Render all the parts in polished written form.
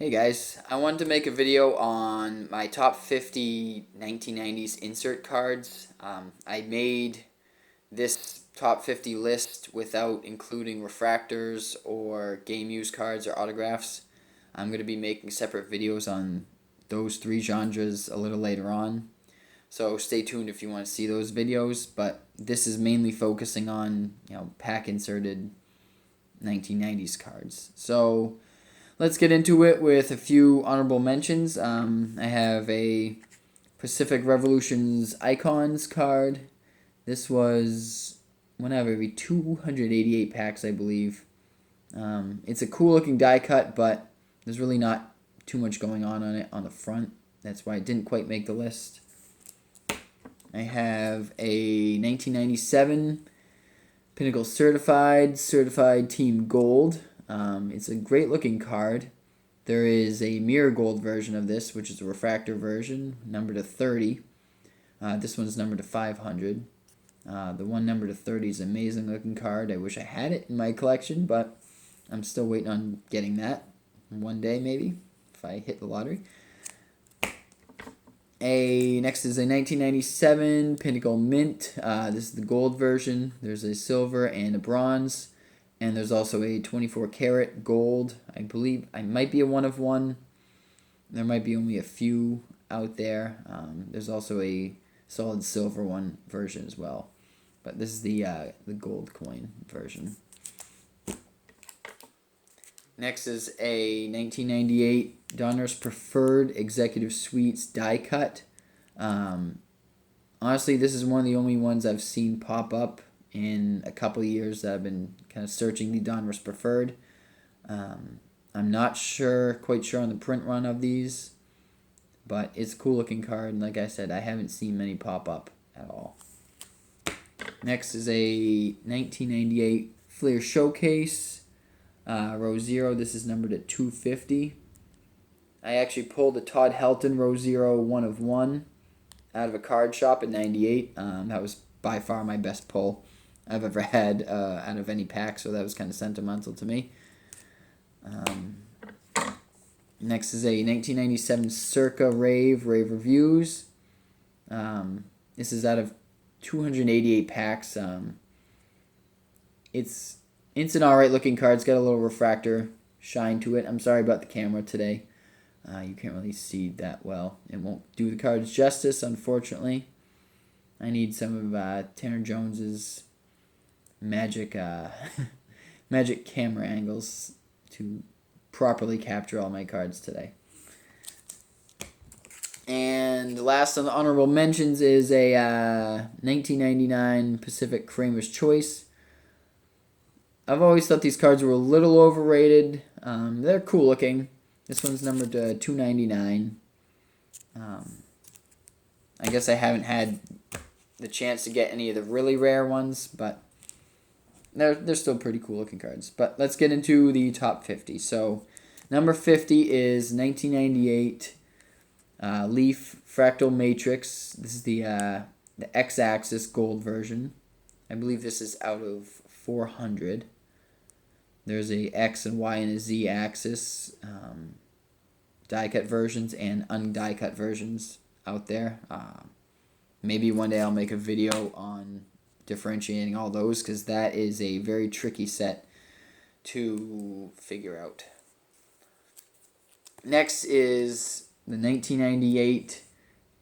Hey guys, I wanted to make a video on my top 50 1990s insert cards. I made this top 50 list without including refractors or game use cards or autographs. I'm going to be making separate videos on those three genres a little later on. So stay tuned if you want to see those videos, but this is mainly focusing on, pack inserted 1990s cards. So let's get into it with a few honorable mentions. I have a Pacific Revolution's Icons card. This was one out of every 288 packs, I believe. It's a cool looking die cut, but there's really not too much going on it on the front. That's why it didn't quite make the list. I have a 1997 Pinnacle Certified Team Gold. It's a great looking card. There is a mirror gold version of this, which is a refractor version, numbered to 30. This one's numbered to 500. The one numbered to 30 is an amazing looking card. I wish I had it in my collection, but I'm still waiting on getting that one day maybe, if I hit the lottery. Next is a 1997 Pinnacle Mint. This is the gold version. There's a silver and a bronze. And there's also a 24 karat gold. I believe I might be a one of one. There might be only a few out there. There's also a solid silver one version as well. But this is the gold coin version. Next is a 1998 Donruss Preferred Executive Suites die cut. Honestly, this is one of the only ones I've seen pop up in a couple of years that I've been kind of searching the Donruss Preferred. I'm not quite sure on the print run of these, but it's a cool looking card. And like I said, I haven't seen many pop up at all. Next is a 1998 Fleer Showcase. Row 0, this is numbered at 250. I actually pulled a Todd Helton Row 0 one of one out of a card shop at 98. That was by far my best pull I've ever had out of any pack, so that was kind of sentimental to me. Next is a 1997 Circa Rave Reviews. This is out of 288 packs. It's an alright looking card. It's got a little refractor shine to it. I'm sorry about the camera today. You can't really see that well. It won't do the cards justice, unfortunately. I need some of Tanner Jones's magic magic camera angles to properly capture all my cards today. And last on the honorable mentions is a 1999 Pacific Kramer's Choice. I've always thought these cards were a little overrated. They're cool looking. This one's numbered to 299. I guess I haven't had the chance to get any of the really rare ones, but they're still pretty cool looking cards. But let's get into the top 50. So number 50 is 1998 Leaf Fractal Matrix. This is the X-axis gold version. I believe this is out of 400. There's a X and Y and a Z axis die cut versions and undie cut versions out there. Maybe one day I'll make a video on differentiating all those, because that is a very tricky set to figure out. Next is the 1998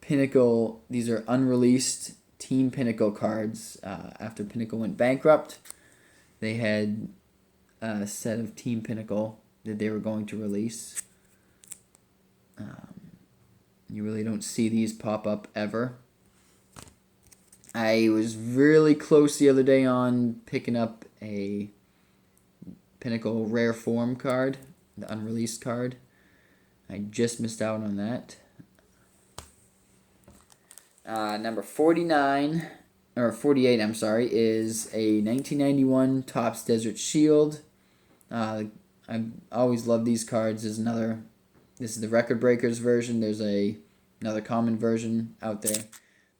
Pinnacle. These are unreleased Team Pinnacle cards. After Pinnacle went bankrupt, they had a set of Team Pinnacle that they were going to release. You really don't see these pop up ever. I was really close the other day on picking up a Pinnacle Rare Form card, the unreleased card. I just missed out on that. Number 48, is a 1991 Topps Desert Shield. I've always loved these cards. This is the Record Breakers version. There's another common version out there.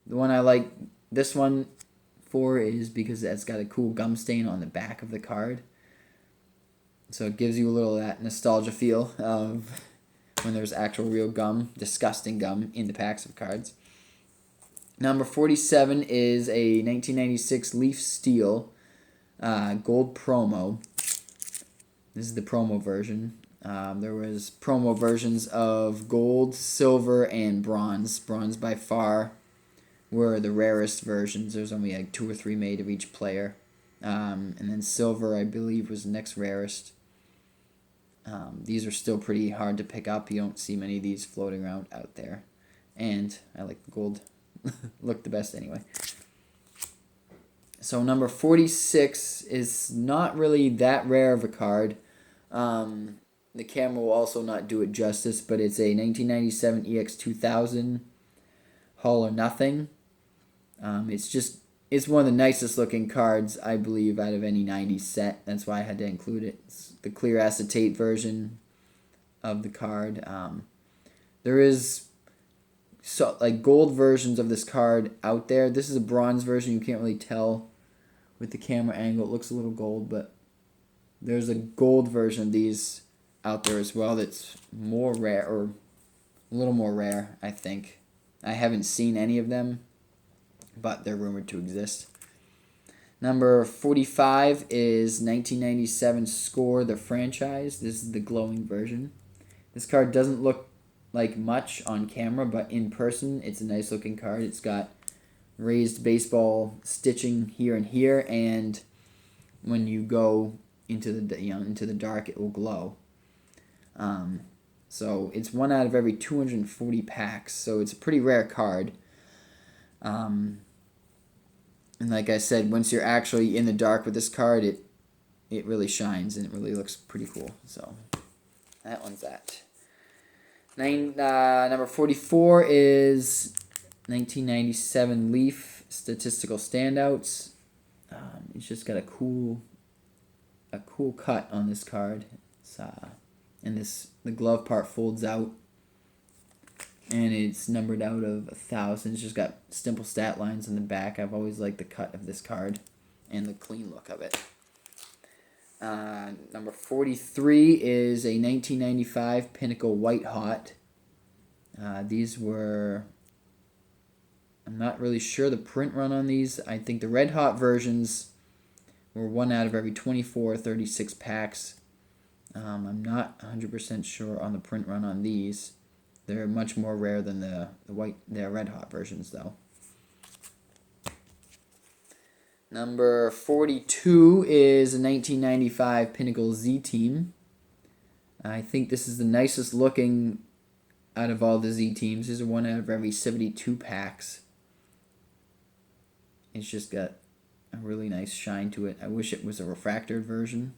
The one I like this one for is because it's got a cool gum stain on the back of the card. So it gives you a little of that nostalgia feel of when there's actual real gum, disgusting gum, in the packs of cards. Number 47 is a 1996 Leaf Steel gold promo. This is the promo version. There was promo versions of gold, silver, and bronze. Bronze by far were the rarest versions. There was only like 2 or 3 made of each player. And then silver, I believe, was the next rarest. These are still pretty hard to pick up. You don't see many of these floating around out there. And I like the gold. Look the best anyway. So number 46 is not really that rare of a card. The camera will also not do it justice, but it's a 1997 EX2000 All or Nothing. It's one of the nicest looking cards, I believe, out of any 90s set. That's why I had to include it. It's the clear acetate version of the card. There is gold versions of this card out there. This is a bronze version. You can't really tell with the camera angle. It looks a little gold, but there's a gold version of these out there as well that's more rare, or a little more rare, I think. I haven't seen any of them, but they're rumored to exist. Number 45 is 1997 Score the Franchise. This is the glowing version. This card doesn't look like much on camera, but in person, it's a nice looking card. It's got raised baseball stitching here and here, and when you go into the dark, it will glow. So it's 1 out of every 240 packs, so it's a pretty rare card. And like I said, once you're actually in the dark with this card, it really shines and it really looks pretty cool. So that one's that. Number 44 is 1997 Leaf Statistical Standouts. It's just got a cool cut on this card. It's and the glove part folds out, and it's numbered out of 1,000. It's just got simple stat lines in the back. I've always liked the cut of this card and the clean look of it. Number 43 is a 1995 Pinnacle White Hot. These were, I'm not really sure the print run on these. I think the Red Hot versions were 1 out of every 24 or 36 packs. I'm not 100% sure on the print run on these. They're much more rare than the Red Hot versions, though. Number 42 is a 1995 Pinnacle Z Team. I think this is the nicest looking out of all the Z Teams. These are 1 out of every 72 packs. It's just got a really nice shine to it. I wish it was a refractored version.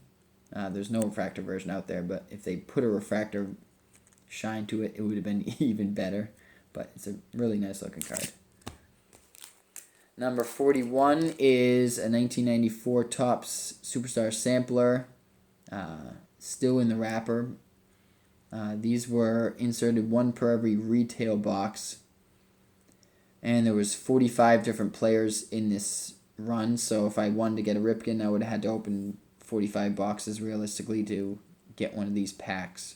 There's no refractor version out there, but if they put a refractor shine to it, it would have been even better. But it's a really nice looking card. Number 41 is a 1994 Topps Superstar Sampler, still in the wrapper. These were inserted 1 per every retail box, and there was 45 different players in this run. So if I wanted to get a Ripken, I would have had to open 45 boxes realistically to get one of these packs.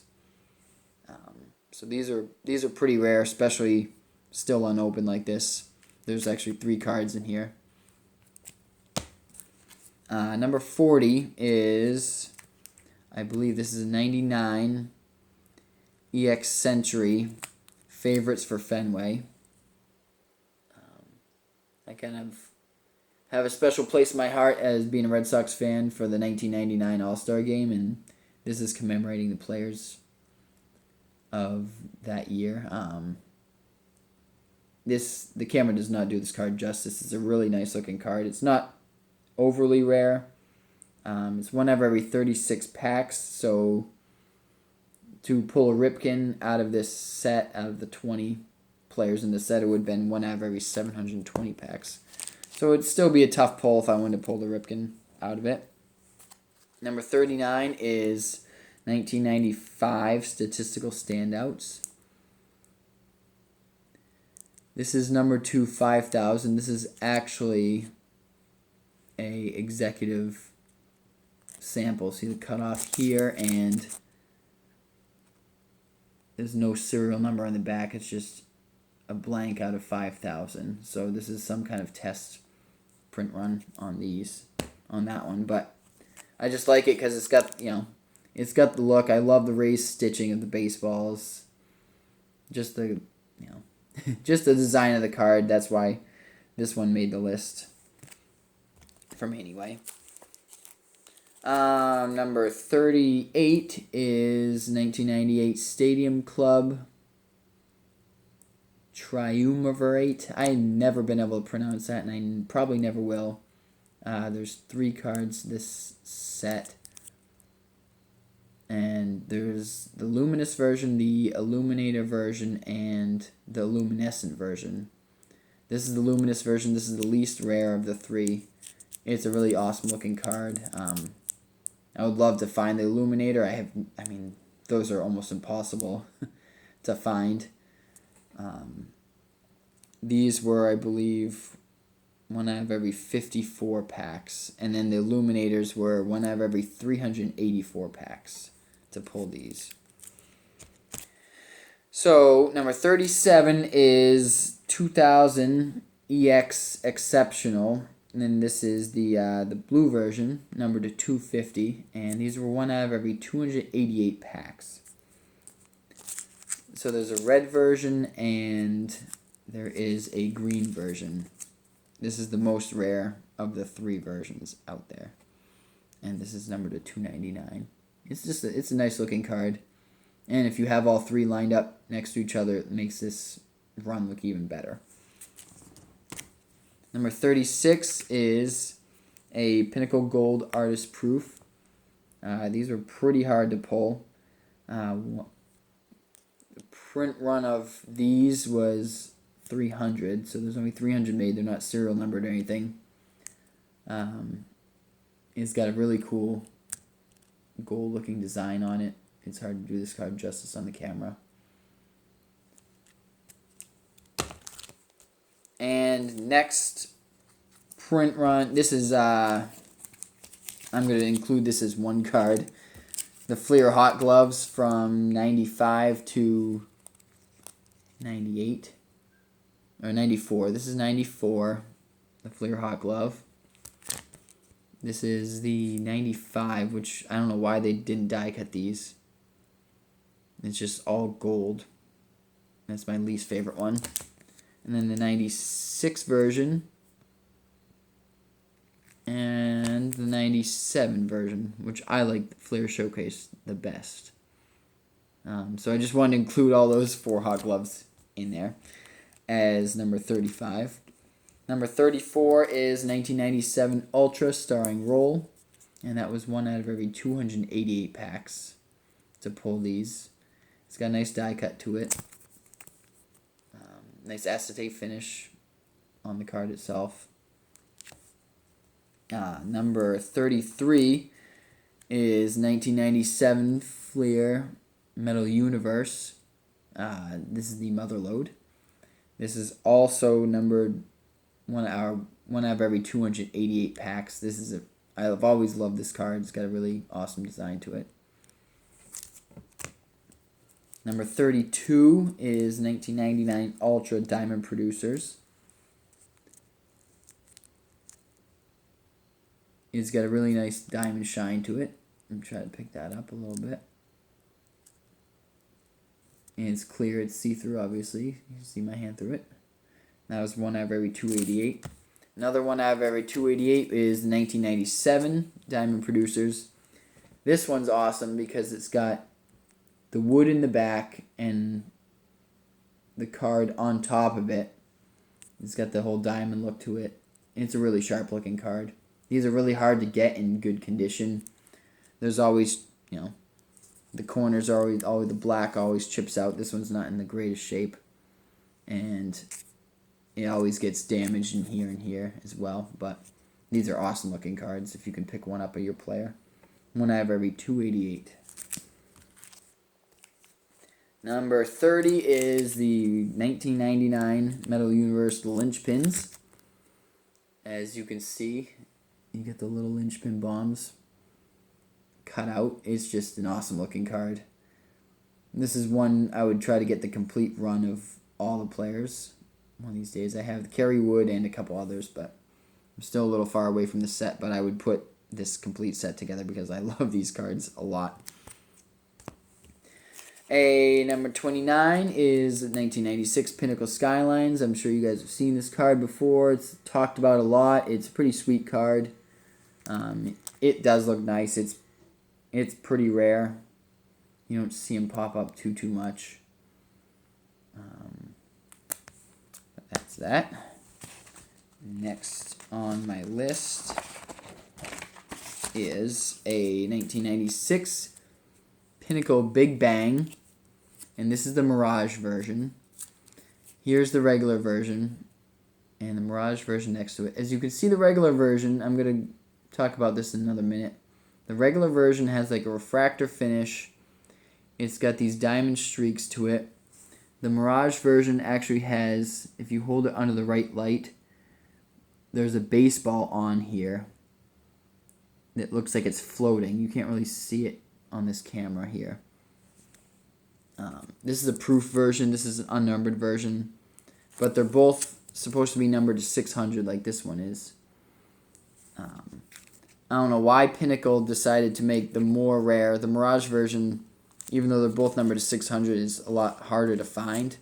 So these are pretty rare, especially still unopened like this. There's actually 3 cards in here. Number 40 is, I believe this is a 99 EX Century Favorites for Fenway. I kind of have a special place in my heart as being a Red Sox fan for the 1999 All-Star Game, and this is commemorating the players of that year. The camera does not do this card justice. It's a really nice looking card. It's not overly rare. It's 1 out of every 36 packs, so to pull a Ripken out of this set, out of the 20 players in the set, it would have been 1 out of every 720 packs. So it'd still be a tough pull if I wanted to pull the Ripken out of it. Number 39 is 1995 Statistical Standouts. This is number 2, 5,000. This is actually a executive sample. See the cutoff here, and there's no serial number on the back. It's just a blank out of 5,000. So this is some kind of test print run on that one. But I just like it because it's got, it's got the look. I love the raised stitching of the baseballs. Just the, just the design of the card. That's why this one made the list for me anyway. Number 38 is 1998 Stadium Club Triumvirate. I've never been able to pronounce that, and I probably never will. There's 3 cards this set. And there's the luminous version, the illuminator version, and the luminescent version. This is the luminous version. This is the least rare of the 3. It's a really awesome looking card. I would love to find the illuminator. I mean, those are almost impossible to find. These were, I believe, one out of every 54 packs. And then the illuminators were one out of every 384 packs to pull these. So, number 37 is 2000 EX Exceptional. And then this is the blue version, numbered to 250. And these were one out of every 288 packs. So there's a red version and there is a green version. This is the most rare of the 3 versions out there. And this is numbered to 299. It's a nice looking card. And if you have all 3 lined up next to each other, it makes this run look even better. Number 36 is a Pinnacle Gold Artist Proof. These were pretty hard to pull. The print run of these was 300, so there's only 300 made. They're not serial numbered or anything. It's got a really cool gold looking design on it. It's hard to do this card justice on the camera. And next print run, this is, I'm going to include this as one card. The Fleer Hot Gloves from 95 to 98. Or 94. This is 94, the Fleer Hot Glove. This is the 95, which I don't know why they didn't die cut these. It's just all gold. That's my least favorite one. And then the 96 version. And the 97 version, which I like the Fleer Showcase the best. So I just wanted to include all those 4 Hot Gloves in there as number 35. Number 34 is 1997 Ultra starring Roll, and that was one out of every 288 packs to pull these. It's got a nice die cut to it. Nice acetate finish on the card itself. Number 33 is 1997 Fleer Metal Universe. This is the Mother Lode. This is also numbered one out of every 288 packs. I've always loved this card. It's got a really awesome design to it. Number 32 is 1999 Ultra Diamond Producers. It's got a really nice diamond shine to it. I'm trying to pick that up a little bit. And it's clear, it's see-through, obviously. You can see my hand through it. That was one out of every 288. Another one out of every 288 is 1997 Diamond Producers. This one's awesome because it's got the wood in the back and the card on top of it. It's got the whole diamond look to it. And it's a really sharp looking card. These are really hard to get in good condition. There's always, the corners are always the black always chips out. This one's not in the greatest shape. And it always gets damaged in here as well. But these are awesome looking cards if you can pick one up of your player. One out of every 288. Number 30 is the 1999 Metal Universe Lynchpins. As you can see, you get the little Lynchpin bombs cut out. It's just an awesome looking card. This is one I would try to get the complete run of all the players. One of these days. I have Kerry Wood and a couple others, but I'm still a little far away from the set, but I would put this complete set together because I love these cards a lot. A number 29 is 1996 Pinnacle Skylines. I'm sure you guys have seen this card before. It's talked about a lot. It's a pretty sweet card. It does look nice. It's pretty rare. You don't see them pop up too much. But that's that. Next on my list is a 1996 Pinnacle Big Bang, and this is the Mirage version. Here's the regular version, and the Mirage version next to it. As you can see, the regular version, I'm going to talk about this in another minute. The regular version has like a refractor finish. It's got these diamond streaks to it. The Mirage version actually has, if you hold it under the right light, there's a baseball on here that looks like it's floating. You can't really see it on this camera here. This is a proof version. This is an unnumbered version. But they're both supposed to be numbered to 600 like this one is. I don't know why Pinnacle decided to make the more rare. The Mirage version, even though they're both numbered to 600, is a lot harder to find.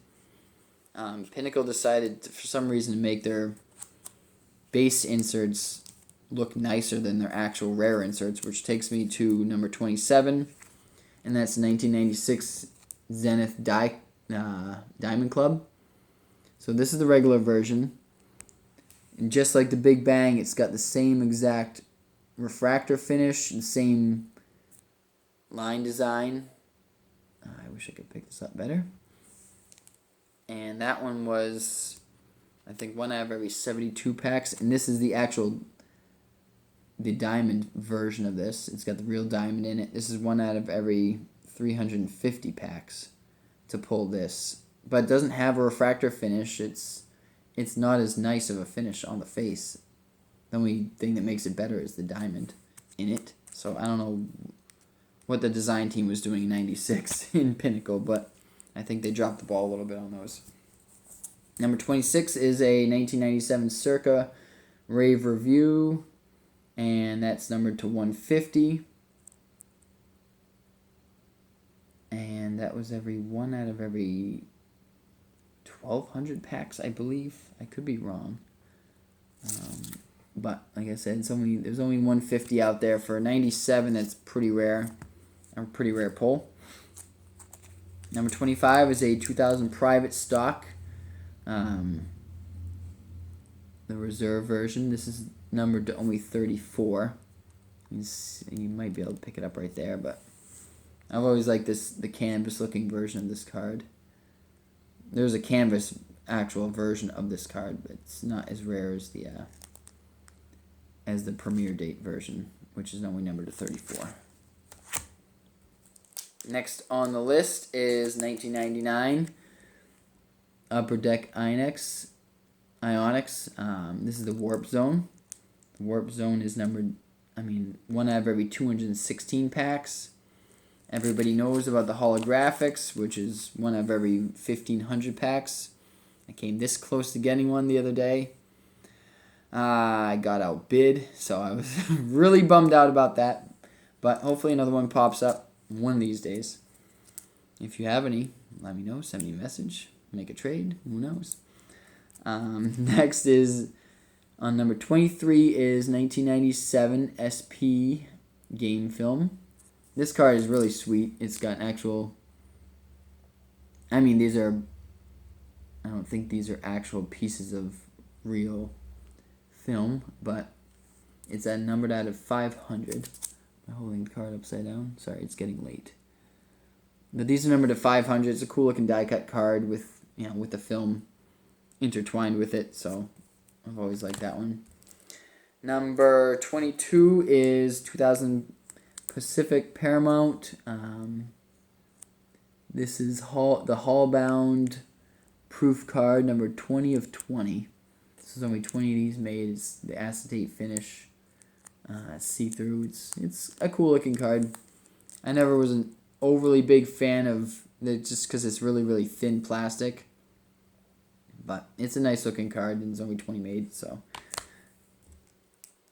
Pinnacle decided for some reason to make their base inserts look nicer than their actual rare inserts, which takes me to number 27, and that's 1996 Zenith Diamond Club. So this is the regular version, and just like the Big Bang, it's got the same exact refractor finish and same line design. I wish I could pick this up better. And that one was, I think, one out of every 72 packs, and this is the diamond version of this. It's got the real diamond in it. This is one out of every 350 packs to pull this. But it doesn't have a refractor finish. It's not as nice of a finish on the face. The only thing that makes it better is the diamond in it. So I don't know what the design team was doing in 96 in Pinnacle, but I think they dropped the ball a little bit on those. Number 26 is a 1997 Circa Rave Review, and that's numbered to 150. And that was every one out of every 1,200 packs, I believe. I could be wrong. But like I said, there's only 150 out there. For 97, that's pretty rare. A pretty rare pull. Number 25 is a 2000 private stock. The reserve version. This is numbered to only 34. You might be able to pick it up right there, but I've always liked the canvas looking version of this card. There's a canvas actual version of this card, but it's not as rare as the premiere date version, which is only numbered to 34. Next on the list is 1999 Upper Deck Ionics. This is the Warp Zone. The Warp Zone is numbered, one out of every 216 packs. Everybody knows about the holographics, which is one out of every 1,500 packs. I came this close to getting one the other day. I got outbid, so I was really bummed out about that. But hopefully another one pops up one of these days. If you have any, let me know. Send me a message. Make a trade. Who knows? Next is, on number 23, is 1997 SP Game Film. This card is really sweet. It's got an actual... I don't think these are actual pieces of real film, but it's numbered out of 500. I'm holding the card upside down. Sorry, it's getting late. But these are numbered to 500. It's a cool looking die cut card with the film intertwined with it, so I've always liked that one. Number 22 is 2000 Pacific Paramount. This is the Hall-bound proof card, number 20 of 20. This is only 20 of these made. It's the acetate finish, see-through. It's a cool looking card. I never was an overly big fan of just because it's really, really thin plastic. But it's a nice looking card, and it's only 20 made, so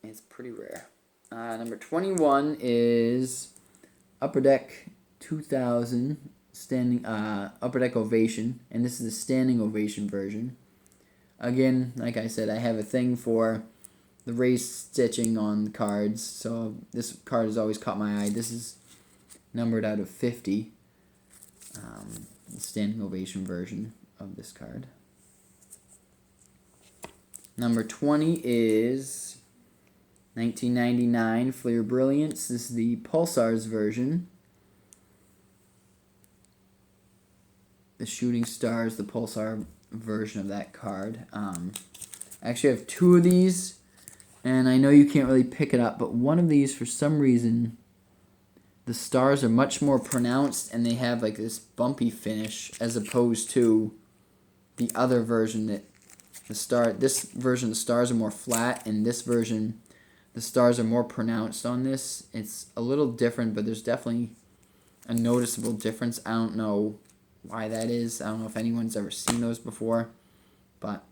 it's pretty rare. Number 21 is Upper Deck 2000 standing Upper Deck Ovation, and this is the standing ovation version. Again, like I said, I have a thing for the raised stitching on the cards, so this card has always caught my eye. This is numbered out of 50. The standing ovation version of this card. Number 20 is 1999 Fleer Brilliance. This is the Pulsars version. The Shooting Stars, the Pulsar version of that card. I actually have two of these, and I know you can't really pick it up, but one of these, for some reason, the stars are much more pronounced, and they have like this bumpy finish, as opposed to the other version that this version the stars are more flat, and this version the stars are more pronounced on this. It's a little different, but there's definitely a noticeable difference. I don't know why that is. I don't know if anyone's ever seen those before, but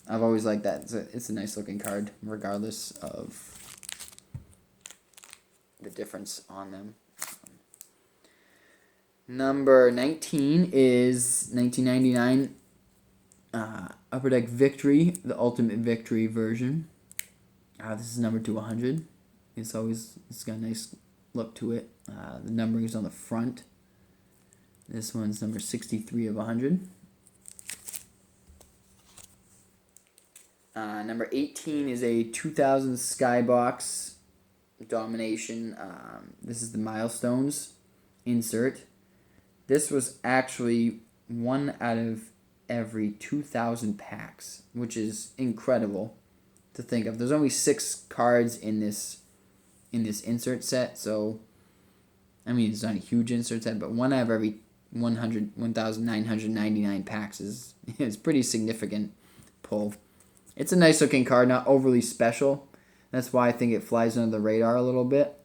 I've always liked that. It's a nice looking card, regardless of the difference on them. Number 19 is 1999 Upper Deck Victory, the Ultimate Victory version. This is numbered to 100. It's got a nice look to it. The numbering is on the front. This one's number 63 of 100. Number 18 is a 2000 Skybox Domination. This is the Milestones insert. This was actually one out of every 2,000 packs, which is incredible to think of. There's only 6 cards in this insert set, so I mean it's not a huge insert set, but one out of every 1,999 packs is pretty significant pull. It's a nice looking card, not overly special. That's why I think it flies under the radar a little bit.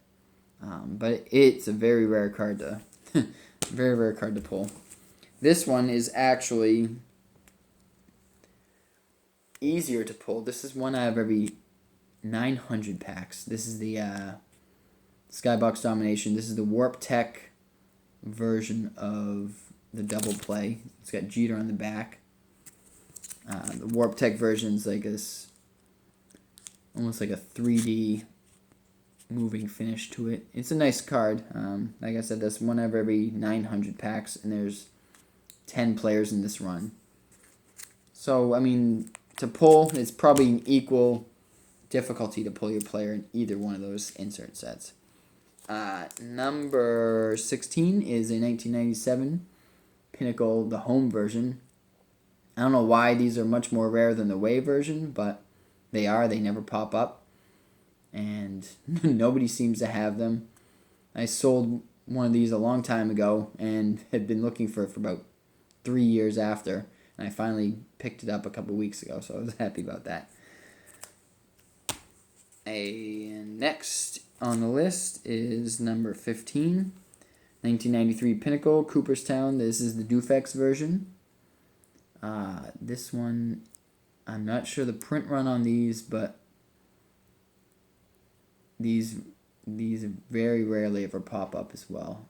But it's a very rare card to very rare card to pull. This one is actually easier to pull. This is one out of every 900 packs. This is the Skybox Domination. This is the Warp Tech version of the double play. It's got Jeter on the back. The Warp Tech version is like this, almost like a 3D moving finish to it. It's a nice card. Like I said, that's one out of every 900 packs, and there's 10 players in this run. So, I mean, to pull, it's probably an equal difficulty to pull your player in either one of those insert sets. Number 16 is a 1997 Pinnacle, the home version. I don't know why these are much more rare than the away version, but they are. They never pop up, and nobody seems to have them. I sold one of these a long time ago and had been looking for it for about 3 years after, and I finally picked it up a couple weeks ago, so I was happy about that. And next on the list is number 15, 1993 Pinnacle, Cooperstown. This is the Dufex version. This one, I'm not sure the print run on these, but these very rarely ever pop up as well.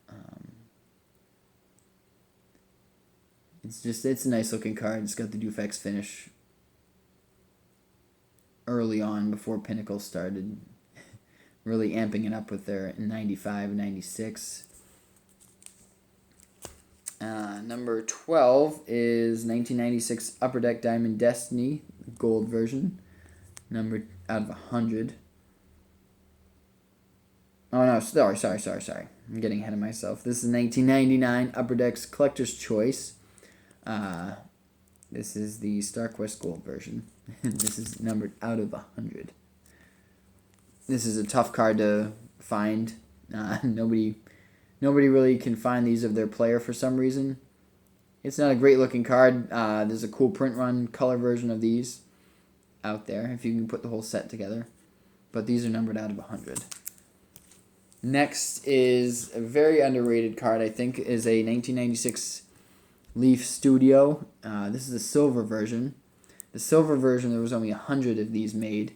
It's a nice looking card. It's got the Dufex finish early on, before Pinnacle started really amping it up with their 95 and 96. Number 12 is 1996 Upper Deck Diamond Destiny gold version, numbered out of 100. Oh no, sorry. I'm getting ahead of myself. This is 1999 Upper Deck's Collector's Choice. This is the StarQuest Gold version. This is numbered out of 100. This is a tough card to find. Nobody really can find these of their player for some reason. It's not a great looking card. There's a cool print run color version of these out there if you can put the whole set together. But these are numbered out of 100. Next is a very underrated card, I think, is a 1996 Leaf Studio. This is a silver version. The silver version, there was only 100 of these made.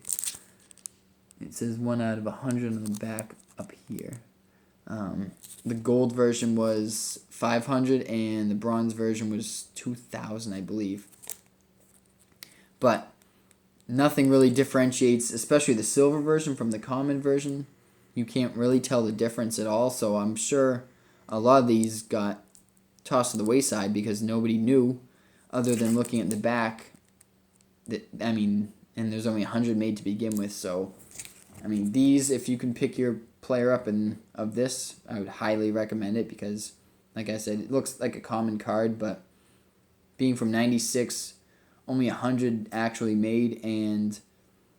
It says 1 out of 100 on the back up here. The gold version was 500 and the bronze version was 2,000, I believe. But nothing really differentiates, especially the silver version from the common version. You can't really tell the difference at all, so I'm sure a lot of these got tossed to the wayside because nobody knew, other than looking at the back. And there's only 100 made to begin with, so these, if you can pick your player up of this, I would highly recommend it because, like I said, it looks like a common card, but being from 96, only 100 actually made, and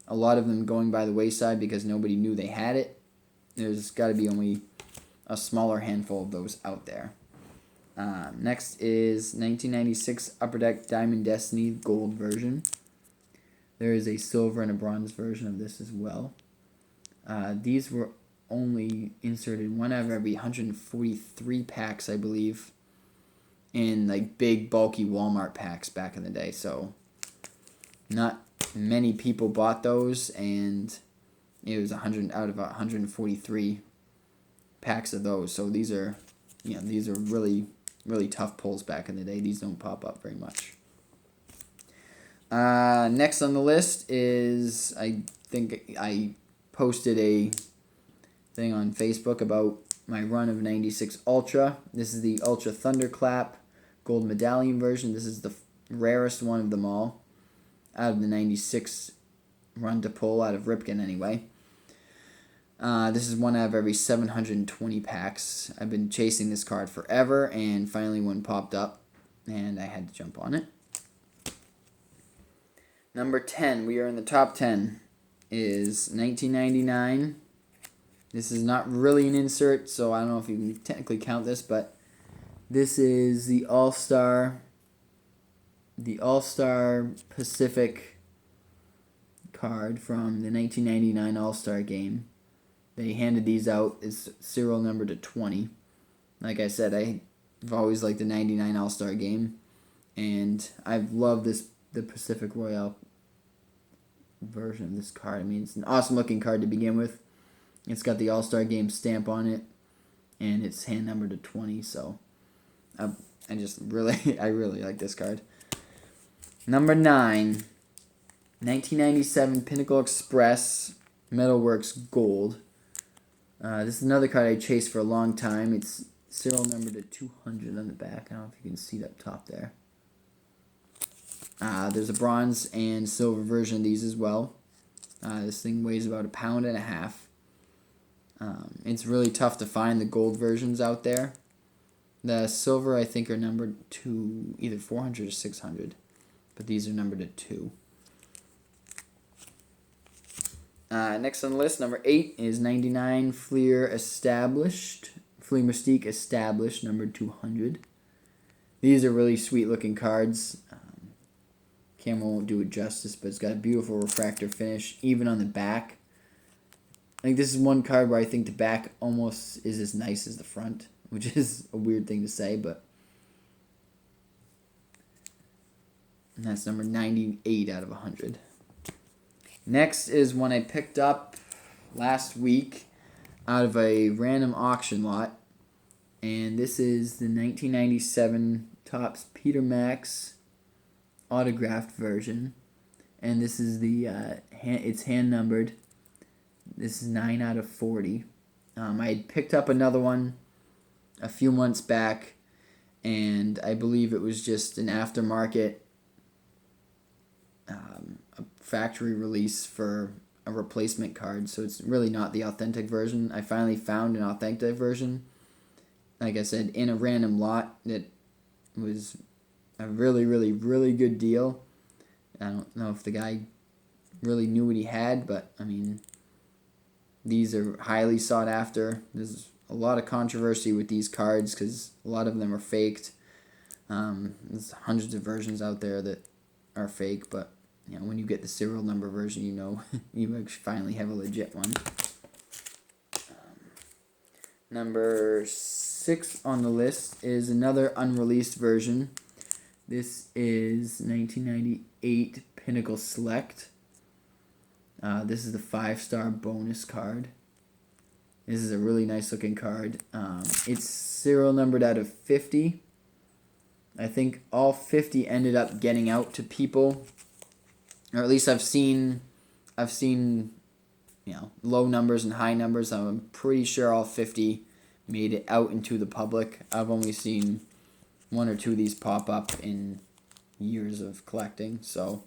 a lot of them going by the wayside because nobody knew they had it. There's got to be only a smaller handful of those out there. Next is 1996 Upper Deck Diamond Destiny Gold version. There is a silver and a bronze version of this as well. These were only inserted 1 out of every 143 packs, I believe, in like big bulky Walmart packs back in the day. So not many people bought those, and it was 100 out of 143 packs of those. So these are really, really tough pulls back in the day. These don't pop up very much. Next on the list is, I think I posted a thing on Facebook about my run of 96 Ultra. This is the Ultra Thunderclap Gold Medallion version. This is the rarest one of them all out of the 96 run to pull, out of Ripken anyway. This is 1 out of every 720 packs. I've been chasing this card forever, and finally one popped up, and I had to jump on it. Number 10, we are in the top 10, is 1999. This is not really an insert, so I don't know if you can technically count this, but this is the All-Star Pacific card from the 1999 All-Star game. They handed these out as serial number to 20. Like I said, I've always liked the 99 All-Star game, and I've loved the Pacific Royale version of this card. It's an awesome looking card to begin with. It's got the All-Star Game stamp on it, and it's hand numbered to 20, so I really like this card. Number 9, 1997 Pinnacle Express Metalworks Gold. This is another card I chased for a long time. It's serial number to 200 on the back. I don't know if you can see it up top there. There's a bronze and silver version of these as well. This thing weighs about 1.5 pounds. It's really tough to find the gold versions out there. The silver, I think, are numbered to either 400 or 600, but these are numbered to 2. Next on the list, number 8 is 99 Fleer Mystique Established, numbered 200. These are really sweet looking cards. Camera won't do it justice, but it's got a beautiful refractor finish, even on the back. I think this is one card where I think the back almost is as nice as the front, which is a weird thing to say, but... And that's number 98 out of 100. Next is one I picked up last week out of a random auction lot, and this is the 1997 Topps Peter Max autographed version, and this is it's hand numbered. This is 9 out of 40. I had picked up another one a few months back, and I believe it was just an aftermarket a factory release for a replacement card, so it's really not the authentic version. I finally found an authentic version, like I said, in a random lot that was a really, really, really good deal. I don't know if the guy really knew what he had, but these are highly sought after. There's a lot of controversy with these cards because a lot of them are faked. There's hundreds of versions out there that are fake, but when you get the serial number version, you actually finally have a legit one. Number 6 on the list is another unreleased version. This is 1998 Pinnacle Select. This is the 5-star bonus card. This is a really nice looking card. It's serial numbered out of 50. I think all 50 ended up getting out to people, or at least I've seen, low numbers and high numbers. I'm pretty sure all 50 made it out into the public. I've only seen 1 or 2 of these pop up in years of collecting. So,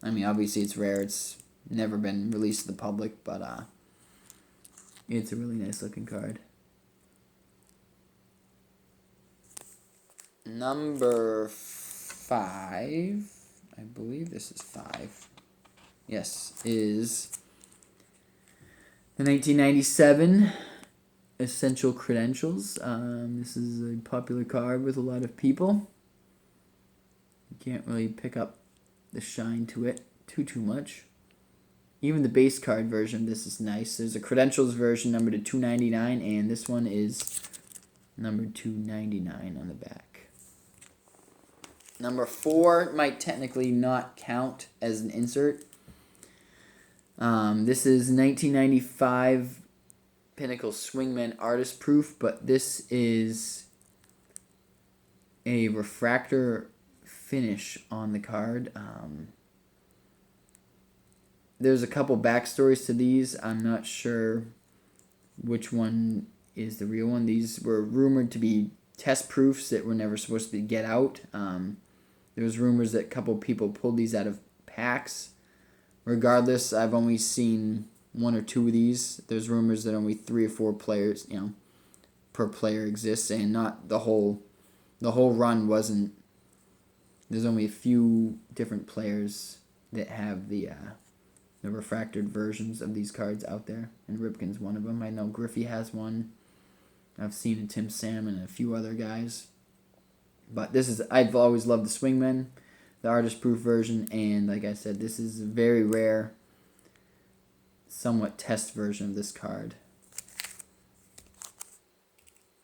I mean, obviously it's rare. It's never been released to the public, but it's a really nice looking card. Number 5, I believe this is 5. Yes, is the 1997 Essential Credentials. This is a popular card with a lot of people. You can't really pick up the shine to it too much. Even the base card version, this is nice. There's a Credentials version numbered to 299, and this one is numbered 299 on the back. Number 4 might technically not count as an insert. This is 1995 Pinnacle Swingman Artist Proof, but this is a refractor finish on the card. There's a couple backstories to these. I'm not sure which one is the real one. These were rumored to be test proofs that were never supposed to get out. There was rumors that a couple people pulled these out of packs. Regardless, I've only seen 1 or 2 of these. There's rumors that only 3 or 4 players, per player exists, and not the whole run wasn't. There's only a few different players that have the refractored versions of these cards out there, and Ripken's one of them. I know Griffey has one. I've seen a Tim Sam and a few other guys. But I've always loved the Swingman, the artist proof version, and like I said, this is a very rare, somewhat test version of this card.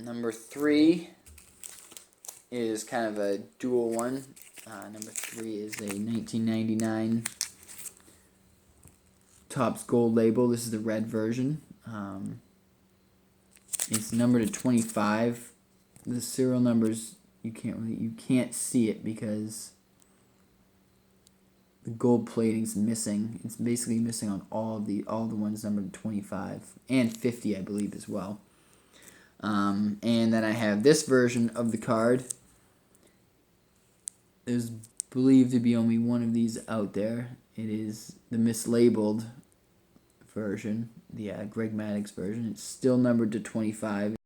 Number 3 is kind of a dual one. Number 3 is a 1999 Topps Gold label. This is the red version. It's numbered to 25. The serial numbers you can't see it because the gold plating's missing. It's basically missing on all the ones numbered to 25 and 50, I believe, as well. And then I have this version of the card. There's believed to be only one of these out there. It is the mislabeled version, the Greg Maddux version. It's still numbered to 25.